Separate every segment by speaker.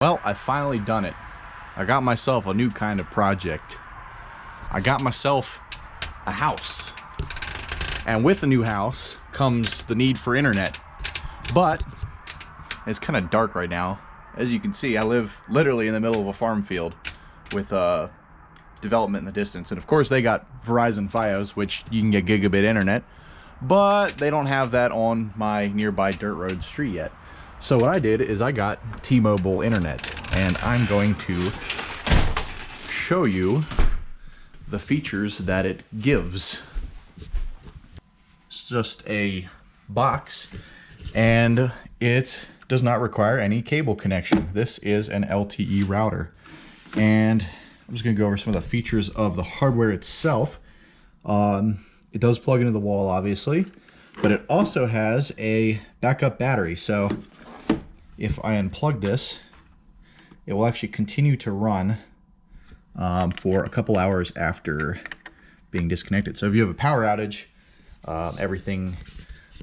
Speaker 1: Well, I finally done it. I got myself a new kind of project. I got myself a house. And with the new house comes the need for internet. But it's kind of dark right now. As you can see, I live literally in the middle of a farm field with development in the distance. And of course they got Verizon Fios, which you can get gigabit internet, but they don't have that on my nearby dirt road street yet. So what I did is I got T-Mobile internet, and I'm going to show you the features that it gives. It's just a box, and it does not require any cable connection. This is an LTE router, and I'm just going to go over some of the features of the hardware itself. It does plug into the wall, obviously, but it also has a backup battery. So if I unplug this, it will actually continue to run for a couple hours after being disconnected. So if you have a power outage, everything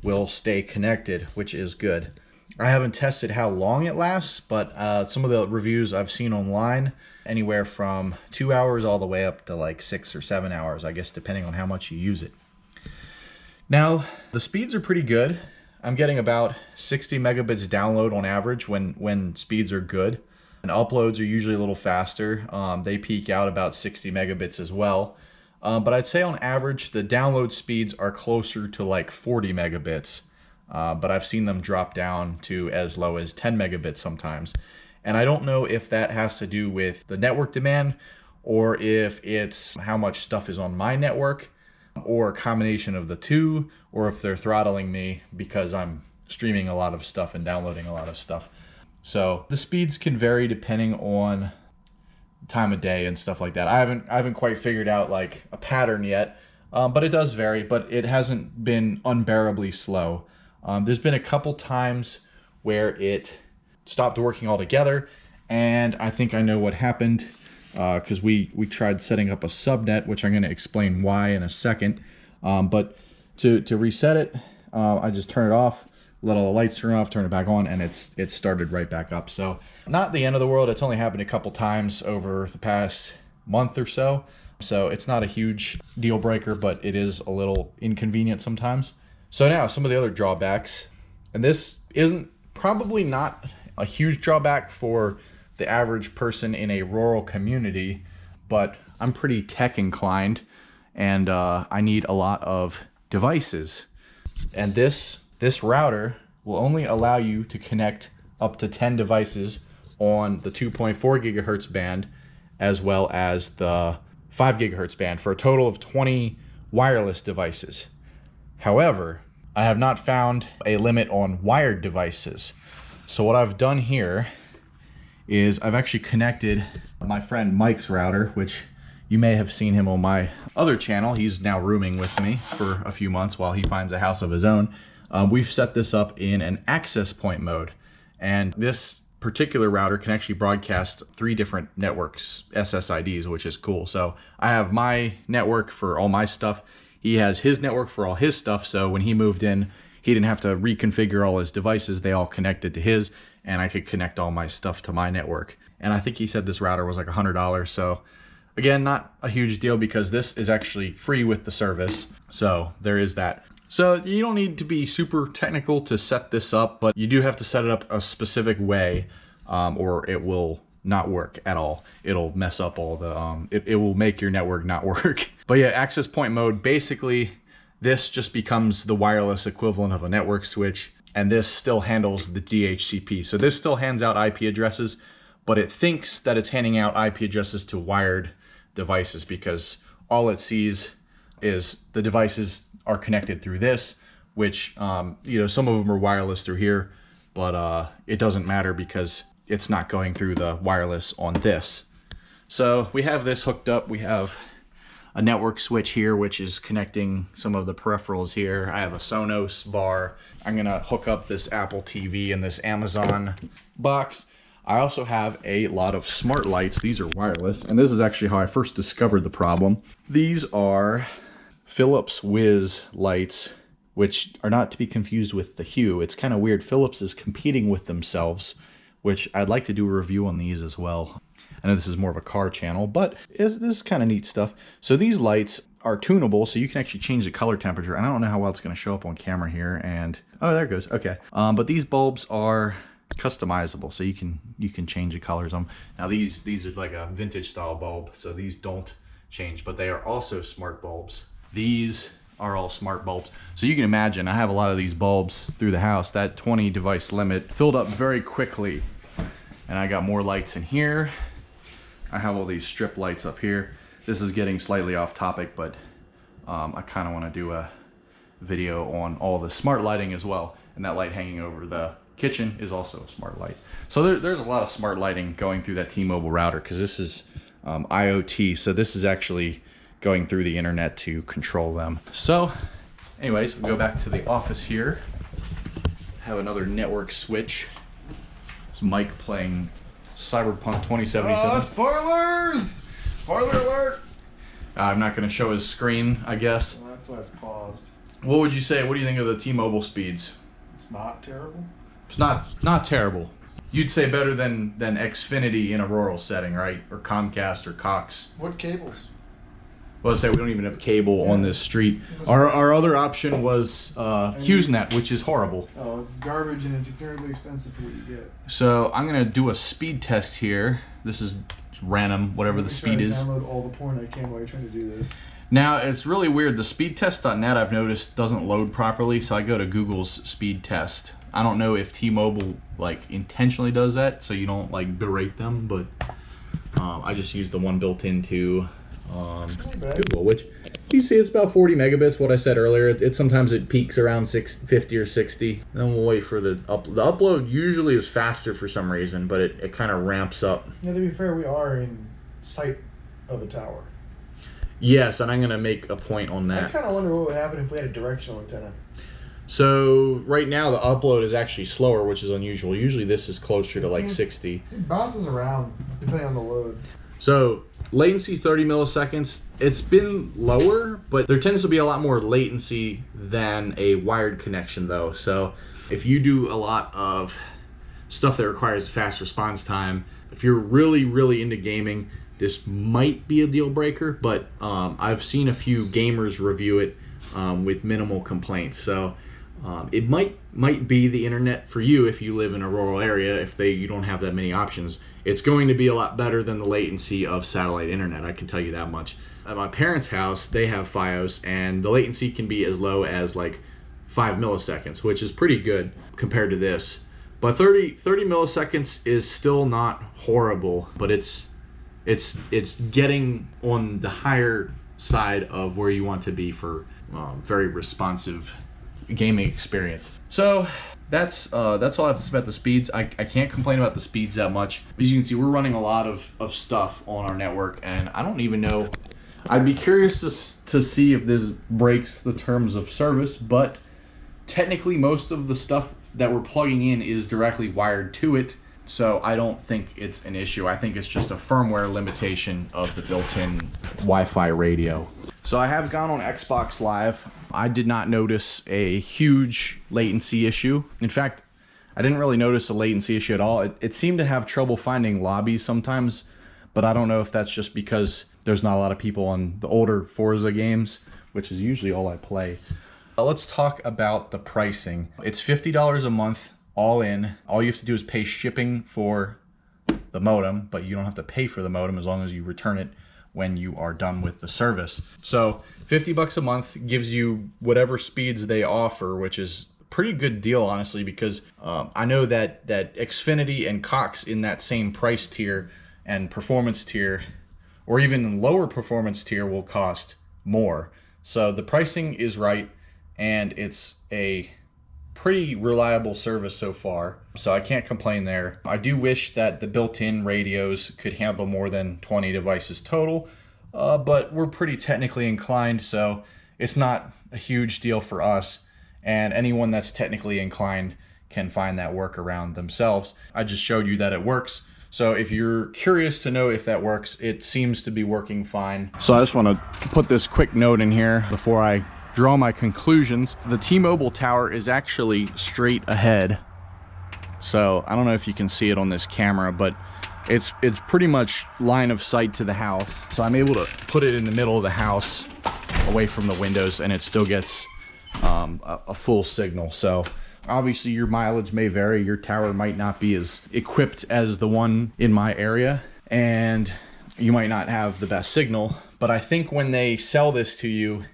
Speaker 1: will stay connected, which is good. I haven't tested how long it lasts, but some of the reviews I've seen online, anywhere from 2 hours all the way up to like 6 or 7 hours, I guess, depending on how much you use it. Now, the speeds are pretty good. I'm getting about 60 megabits download on average when speeds are good. And uploads are usually a little faster. They peak out about 60 megabits as well. But I'd say on average, the download speeds are closer to like 40 megabits. But I've seen them drop down to as low as 10 megabits sometimes. And I don't know if that has to do with the network demand or if it's how much stuff is on my network, or a combination of the two, or if they're throttling me because I'm streaming a lot of stuff and downloading a lot of stuff. So the speeds can vary depending on time of day and stuff like that. I haven't quite figured out like a pattern yet, but it does vary, but it hasn't been unbearably slow. There's been a couple times where it stopped working altogether, and I think I know what happened. Because we tried setting up a subnet, which I'm going to explain why in a second. But to reset it, I just turn it off, let all the lights turn off, turn it back on, and it started right back up. So not the end of the world. It's only happened a couple times over the past month or so. So it's not a huge deal breaker, but it is a little inconvenient sometimes. So now some of the other drawbacks, and this isn't probably not a huge drawback for the average person in a rural community, but I'm pretty tech inclined, and I need a lot of devices. And this router will only allow you to connect up to 10 devices on the 2.4 gigahertz band, as well as the 5 gigahertz band, for a total of 20 wireless devices. However, I have not found a limit on wired devices. So what I've done here is I've actually connected my friend Mike's router, which you may have seen him on my other channel. He's now rooming with me for a few months while he finds a house of his own. We've set this up in an access point mode, and this particular router can actually broadcast 3 different networks, SSIDs, which is cool. So I have my network for all my stuff. He has his network for all his stuff. So when he moved in, he didn't have to reconfigure all his devices. They all connected to his, and I could connect all my stuff to my network. And I think he said this router was like $100. So again, not a huge deal because this is actually free with the service. So there is that. So you don't need to be super technical to set this up, but you do have to set it up a specific way, or it will not work at all. It'll mess up all the, it will make your network not work. But yeah, access point mode, basically this just becomes the wireless equivalent of a network switch. And this still handles the DHCP. So this still hands out IP addresses, but it thinks that it's handing out IP addresses to wired devices because all it sees is the devices are connected through this, which, you know, some of them are wireless through here, but it doesn't matter because it's not going through the wireless on this. So we have this hooked up. We have a network switch here, which is connecting some of the peripherals here. I have a Sonos bar. I'm gonna hook up this Apple TV and this Amazon box. I also have a lot of smart lights. These are wireless, and this is actually how I first discovered the problem. These are Philips Whiz lights, which are not to be confused with the Hue. It's kind of weird. Philips is competing with themselves which I'd like to do a review on these as well. I know this is more of a car channel, but this is kind of neat stuff. So these lights are tunable, so you can actually change the color temperature. And I don't know how well it's going to show up on camera here. And oh, there it goes. Okay. But these bulbs are customizable, so you can change the colors on them. Now these are like a vintage style bulb, so these don't change, but they are also smart bulbs. These are all smart bulbs. So you can imagine, I have a lot of these bulbs through the house. That 20 device limit filled up very quickly. And I got more lights in here. I have all these strip lights up here. This is getting slightly off topic, but I kind of want to do a video on all the smart lighting as well. And that light hanging over the kitchen is also a smart light. So there's a lot of smart lighting going through that T-Mobile router, because this is IoT. So this is actually going through the internet to control them. So anyways, we'll go back to the office here. Have another network switch. It's Mike playing Cyberpunk 2077.
Speaker 2: Oh, spoilers! Spoiler alert!
Speaker 1: I'm not going to show his screen, I guess.
Speaker 2: Well, that's why it's paused.
Speaker 1: What would you say? What do you think of the T-Mobile speeds?
Speaker 2: It's not terrible.
Speaker 1: It's not terrible. You'd say better than Xfinity in a rural setting, right? Or Comcast or Cox.
Speaker 2: What cables?
Speaker 1: Well, say we don't even have cable on this street. Our other option was HughesNet, which is horrible.
Speaker 2: Oh, it's garbage and it's terribly expensive for what you get.
Speaker 1: So I'm gonna do a speed test here. This is random, whatever the speed is.
Speaker 2: Download all the porn I can while you're trying to do this.
Speaker 1: Now it's really weird. The speedtest.net I've noticed doesn't load properly, so I go to Google's speed test. I don't know if T-Mobile like intentionally does that, so you don't like berate them, but I just use the one built into Google, which you see it's about 40 megabits. What I said earlier, sometimes it peaks around 50 or 60. Then we'll wait for the upload. Usually is faster for some reason, but it kind of ramps up.
Speaker 2: Yeah, to be fair, we are in sight of a tower.
Speaker 1: Yes, and I'm gonna make a point on that.
Speaker 2: I kind of wonder what would happen if we had a directional antenna.
Speaker 1: So right now the upload is actually slower, which is unusual. Usually this is closer to like 60.
Speaker 2: It bounces around depending on the load.
Speaker 1: So latency 30 milliseconds. It's been lower, but there tends to be a lot more latency than a wired connection though. So if you do a lot of stuff that requires fast response time, if you're really into gaming, this might be a deal breaker, but I've seen a few gamers review it with minimal complaints. So it might be the internet for you if you live in a rural area. If you don't have that many options, it's going to be a lot better than the latency of satellite internet. I can tell you that much. At my parents' house, they have FiOS, and the latency can be as low as like 5 milliseconds, which is pretty good compared to this. But 30 milliseconds is still not horrible, but it's getting on the higher side of where you want to be for very responsive gaming experience. So that's all I have to say about the speeds. I can't complain about the speeds that much. As you can see, we're running a lot of stuff on our network, and I don't even know. I'd be curious to see if this breaks the terms of service, but technically most of the stuff that we're plugging in is directly wired to it. So I don't think it's an issue. I think it's just a firmware limitation of the built-in Wi-Fi radio. So I have gone on Xbox Live. I did not notice a huge latency issue. In fact, I didn't really notice a latency issue at all. It seemed to have trouble finding lobbies sometimes, but I don't know if that's just because there's not a lot of people on the older Forza games, which is usually all I play. Let's talk about the pricing. It's $50 a month. All in. All you have to do is pay shipping for the modem, but you don't have to pay for the modem as long as you return it when you are done with the service. So $50 a month gives you whatever speeds they offer, which is a pretty good deal, honestly, because I know that Xfinity and Cox in that same price tier and performance tier, or even lower performance tier, will cost more. So the pricing is right, and it's a pretty reliable service so far, so I can't complain there. I do wish that the built-in radios could handle more than 20 devices total, but we're pretty technically inclined, so it's not a huge deal for us, and anyone that's technically inclined can find that workaround themselves. I just showed you that it works, so if you're curious to know if that works, it seems to be working fine. So I just want to put this quick note in here before I draw my conclusions. The T-Mobile tower is actually straight ahead. So I don't know if you can see it on this camera, but it's pretty much line of sight to the house. So I'm able to put it in the middle of the house away from the windows, and it still gets a full signal. So obviously your mileage may vary. Your tower might not be as equipped as the one in my area, and you might not have the best signal. But I think when they sell this to you,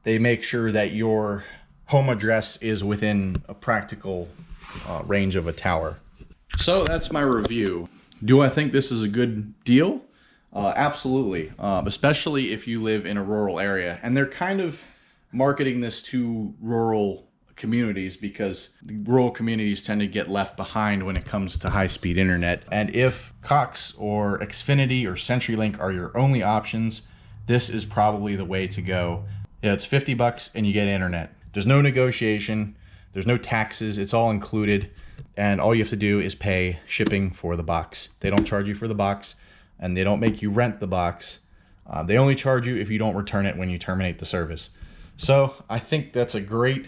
Speaker 1: they make sure that your home address is within a practical range of a tower. So that's my review. Do I think this is a good deal? Absolutely, especially if you live in a rural area. And they're kind of marketing this to rural communities because the rural communities tend to get left behind when it comes to high-speed internet. And if Cox or Xfinity or CenturyLink are your only options, this is probably the way to go. Yeah, it's $50 and you get internet. There's no negotiation, there's no taxes, it's all included, and all you have to do is pay shipping for the box. They don't charge you for the box, and they don't make you rent the box. They only charge you if you don't return it when you terminate the service. So I think that's a great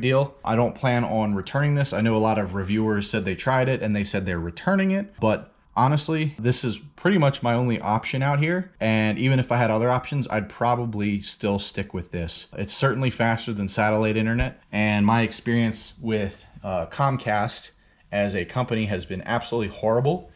Speaker 1: deal. I don't plan on returning this. I know a lot of reviewers said they tried it and they said they're returning it, but honestly, this is pretty much my only option out here. And even if I had other options, I'd probably still stick with this. It's certainly faster than satellite internet, and my experience with Comcast as a company has been absolutely horrible.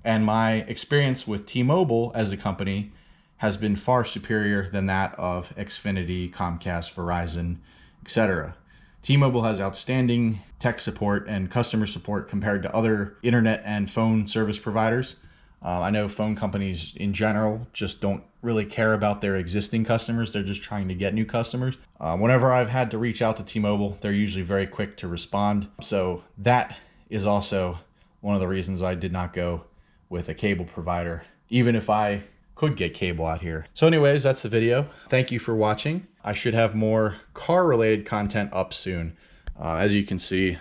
Speaker 1: And my experience with T-Mobile as a company has been far superior than that of Xfinity, Comcast, Verizon, etc. T-Mobile has outstanding tech support and customer support compared to other internet and phone service providers. I know phone companies in general just don't really care about their existing customers. They're just trying to get new customers. Whenever I've had to reach out to T-Mobile, they're usually very quick to respond. So that is also one of the reasons I did not go with a cable provider, even if I could get cable out here. So anyways, that's the video. Thank you for watching. I should have more car-related content up soon. As you can see,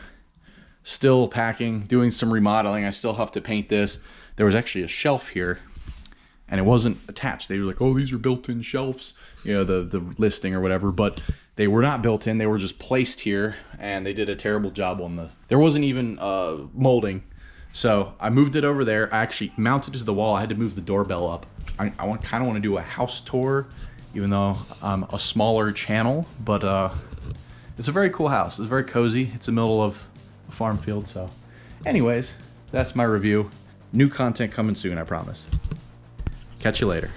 Speaker 1: still packing, doing some remodeling. I still have to paint this. There was actually a shelf here, and it wasn't attached. They were like, oh, these are built-in shelves, you know, the listing or whatever, but they were not built in. They were just placed here, and they did a terrible job on there wasn't even molding. So I moved it over there. I actually mounted it to the wall. I had to move the doorbell up. I kind of want to do a house tour, even though I'm a smaller channel, but it's a very cool house. It's very cozy. It's in the middle of a farm field. So anyways, that's my review. New content coming soon, I promise. Catch you later.